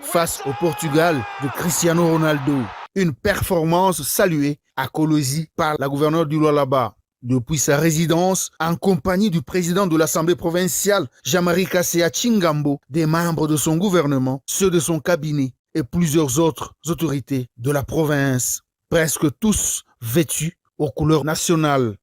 face au Portugal de Cristiano Ronaldo. Une performance saluée à Colosi par la gouverneure du Lualaba. Depuis sa résidence, en compagnie du président de l'Assemblée provinciale, Jean-Marie Kassea Chingambo, des membres de son gouvernement, ceux de son cabinet et plusieurs autres autorités de la province, presque tous vêtus aux couleurs nationales.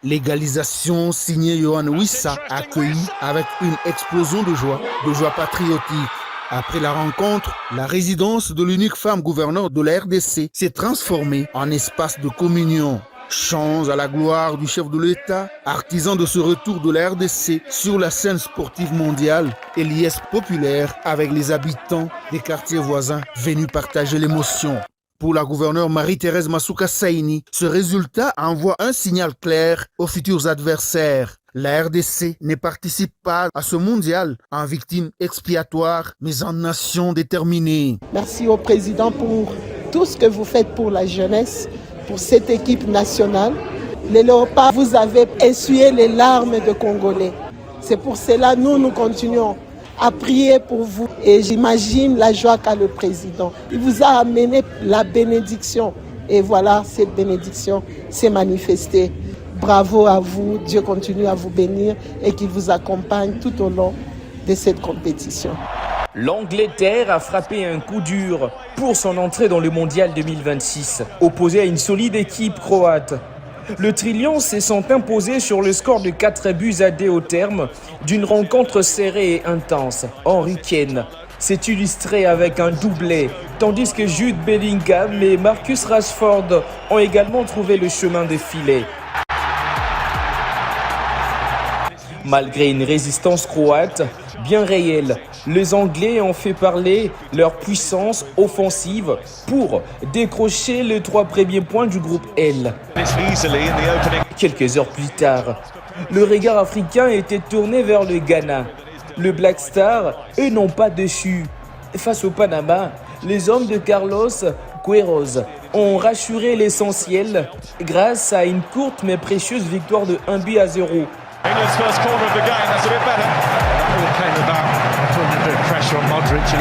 Légalisation signée Yohan Wissa, accueillie avec une explosion de joie patriotique. Après la rencontre, la résidence de l'unique femme gouverneure de la RDC s'est transformée en espace de communion. Chants à la gloire du chef de l'État, artisan de ce retour de la RDC sur la scène sportive mondiale et liesse populaire avec les habitants des quartiers voisins venus partager l'émotion. Pour la gouverneure Marie-Thérèse Masuka Saini, ce résultat envoie un signal clair aux futurs adversaires. La RDC ne participe pas à ce mondial en victime expiatoire, mais en nation déterminée. Merci au président pour tout ce que vous faites pour la jeunesse, pour cette équipe nationale. Les Léopards, vous avez essuyé les larmes de Congolais. C'est pour cela que nous continuons à prier pour vous. Et j'imagine la joie qu'a le président. Il vous a amené la bénédiction. Et voilà, cette bénédiction s'est manifestée. Bravo à vous. Dieu continue à vous bénir et qu'il vous accompagne tout au long de cette compétition. L'Angleterre a frappé un coup dur pour son entrée dans le Mondial 2026, opposé à une solide équipe croate. Le Trillion s'est imposé sur le score de 4-2 au terme d'une rencontre serrée et intense. Harry Kane s'est illustré avec un doublé, tandis que Jude Bellingham et Marcus Rashford ont également trouvé le chemin des filets. Malgré une résistance croate bien réelle, les Anglais ont fait parler leur puissance offensive pour décrocher les 3 premiers points du groupe L. Quelques heures plus tard, le regard africain était tourné vers le Ghana. Le Black Star, eux, n'ont pas déçu. Face au Panama, les hommes de Carlos Queiroz ont rassuré l'essentiel grâce à une courte mais précieuse victoire de 1-0.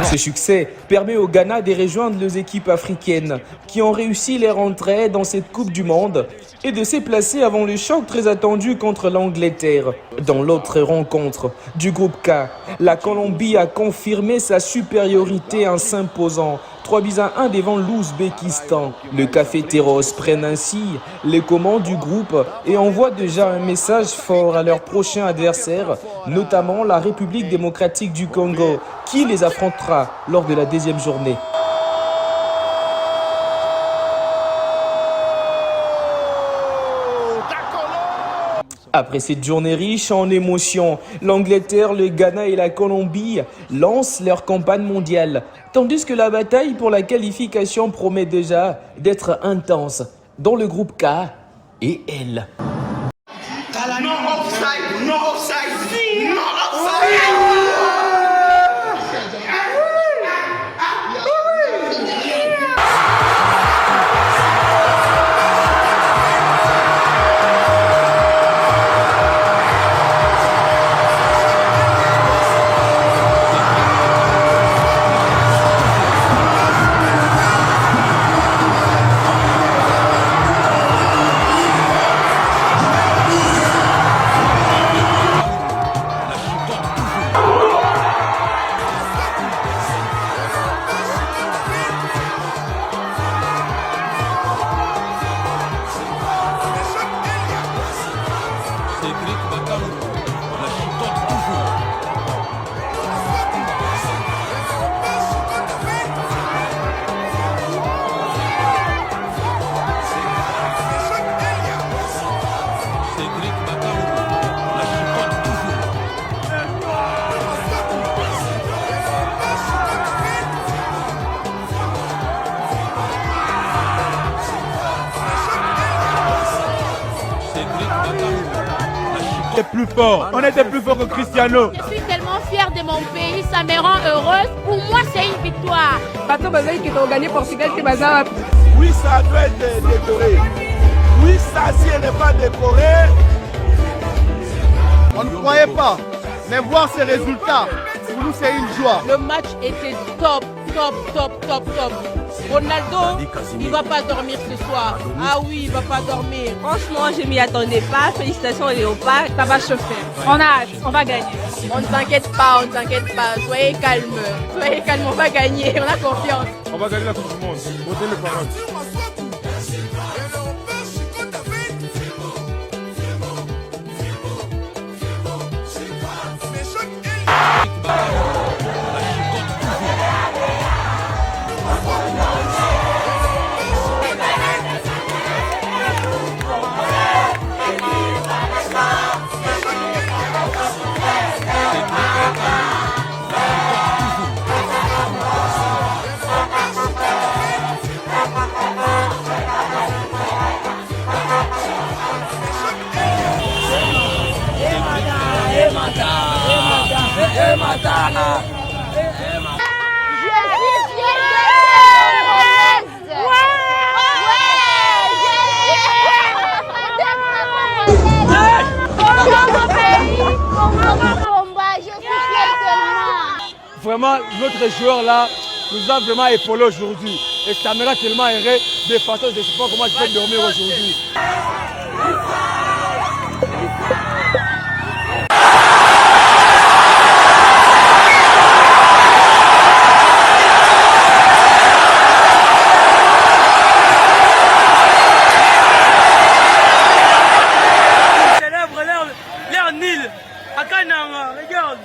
Ce succès permet au Ghana de rejoindre les équipes africaines qui ont réussi leur entrée dans cette Coupe du Monde et de se placer avant le choc très attendu contre l'Angleterre. Dans l'autre rencontre du groupe K, la Colombie a confirmé sa supériorité en s'imposant 3-1 devant l'Ouzbékistan. Le Cafeteros prennent ainsi les commandes du groupe et envoient déjà un message fort à leurs prochains adversaires, notamment la République démocratique du Congo, qui les affrontera lors de la 2e journée. Après cette journée riche en émotions, l'Angleterre, le Ghana et la Colombie lancent leur campagne mondiale, tandis que la bataille pour la qualification promet déjà d'être intense dans le groupe K et L. Plus fort. On était plus fort que Cristiano. Je suis tellement fière de mon pays, ça me rend heureuse. Pour moi, c'est une victoire. Qui ont gagné Portugal, qui oui, ça doit être décoré. Oui, ça, si elle n'est pas décorée. croyais pas. Mais voir ces résultats, pour nous, c'est une joie. Le match était top, top, top, top, top. Ronaldo, il va pas dormir ce soir. Ah oui, il va pas dormir. Franchement, je m'y attendais pas. Félicitations Léopard, ça va se faire. On a hâte, on va gagner. On ne t'inquiète pas, on ne t'inquiète pas. Soyez calme. Soyez calme, on va gagner. On a confiance. On va gagner la Coupe du Monde. Votez les paroles. Vraiment, notre joueur là nous a vraiment épaulé aujourd'hui. Et ça m'a tellement erré de façon, je ne sais pas comment je peux dormir aujourd'hui. L'air nil à Kananga, regarde.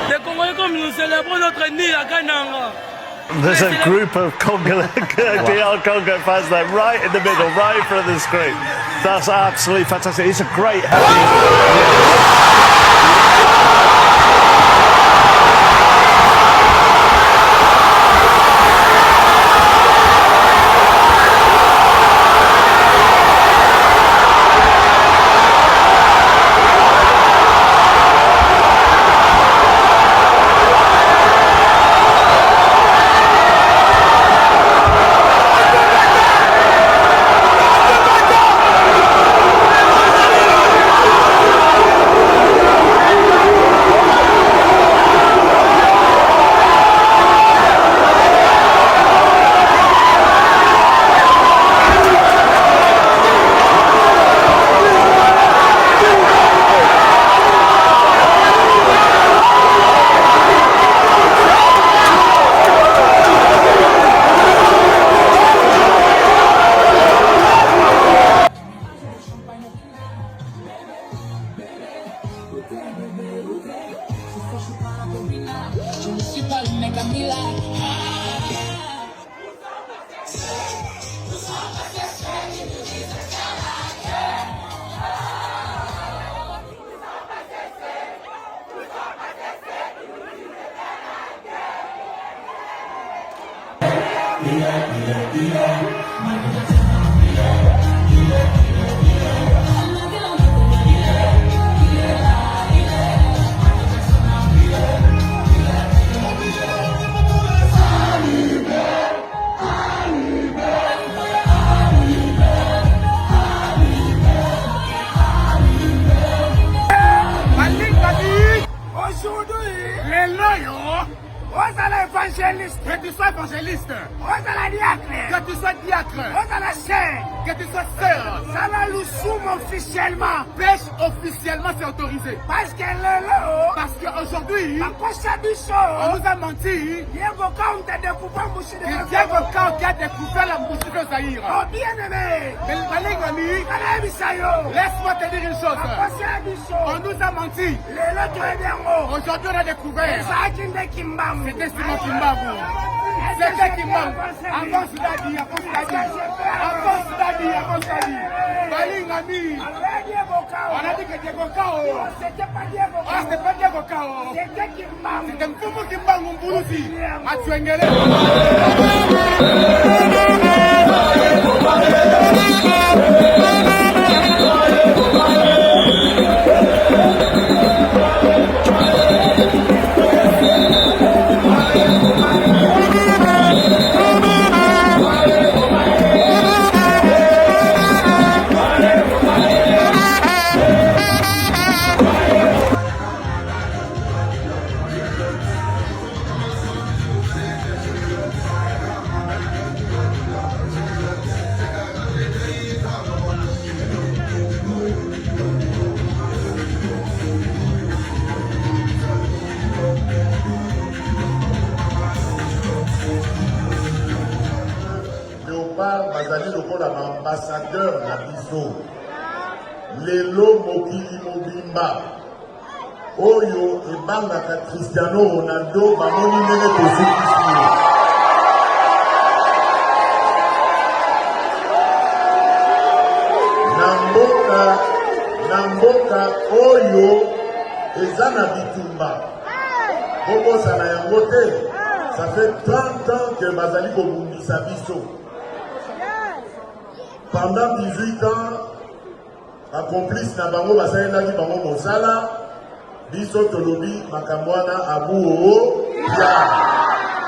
Les Congolais comme nous célébrons notre nil à Kananga. There's a group of DR Congo fans there right in the middle, right in front of the screen. That's absolutely fantastic. It's a great évangéliste, que tu sois évangéliste, que tu sois diacre, que tu sois sœur, ça va nous soumettre officiellement. Pêche officiellement, c'est autorisé. Parce qu'aujourd'hui, on nous a menti. Dieu qui a découvert la bouche de Zahir. Oh bien-aimé, laisse-moi te dire une chose. On nous a menti. Aujourd'hui, on a découvert. C'était Simon Kimbangu. C'était Kimbangu. Avant Soudadi, avant Soudadi. Balingami. On a dit que Diego Kao. C'était pas Diego Kao. C'était Mfumu Kimbangu Mbuluzi. Matuengele. ambassadeur na biso lelo mokili mobimba oyo ebangaka Cristiano Ronaldo bamoni ndenge tozikisi na mboka oyo eza na bitumba bokosana yango te. Ça fait 30 ans que bazali kobundisa biso. Pendant 18 ans, accomplice na bango basalelaki bango mosala biso tolobi makambo wana abuoo ya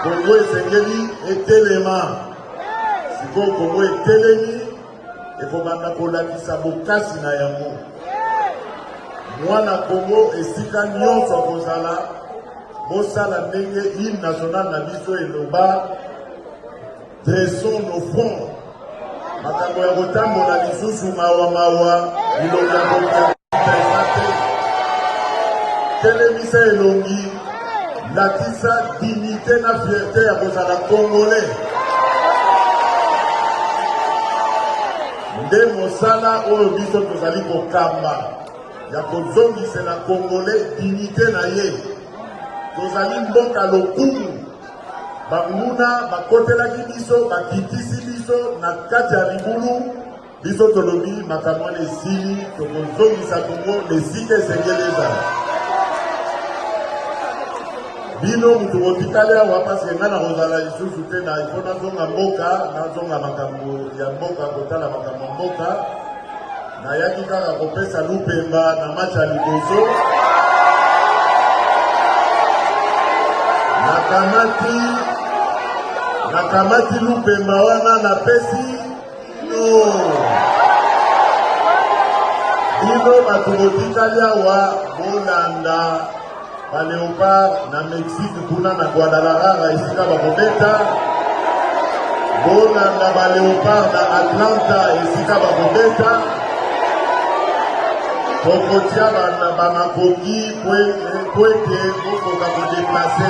Kongo esengeli etelema. Sikoyo Kongo etelemi ekobanda kolakisa bokasi na yango. Mwana Kongo esika nyonso akozala bosala ndenge hymne national na biso eloba dressons nos fronts. Makambo ya kotambola lisusu mawa bilongi ya kokiaate telemisa elongi lakisa dignité na fierté ya kozala congolais. Nde mosala oyo biso tozali kokamba ya kozongisela congolais dignité na ye. Tozali mboka lokumu banguna bakotelaki biso bakitisi biso na kati ya libulu biso tolobi makambo wana esili tokozongisa Kongo lesika esengeli ezala. Bino mutu botikali awa paske nga na kozala lisusu te na ifo nazonga mboka nazonga makambo ya mboka kotala makambo ya mboka nayaki kaka kopesa lupemba na match ya liboso. Nakamati lupemba wana na pesi no bino bato botikali awa bolanda ba Léopard na Mexique kuna na Guadalajara esika bakobeta bolanda ba Léopard na Atlanta esika bakobeta kokotia bana koki po ete bokoka kodeplace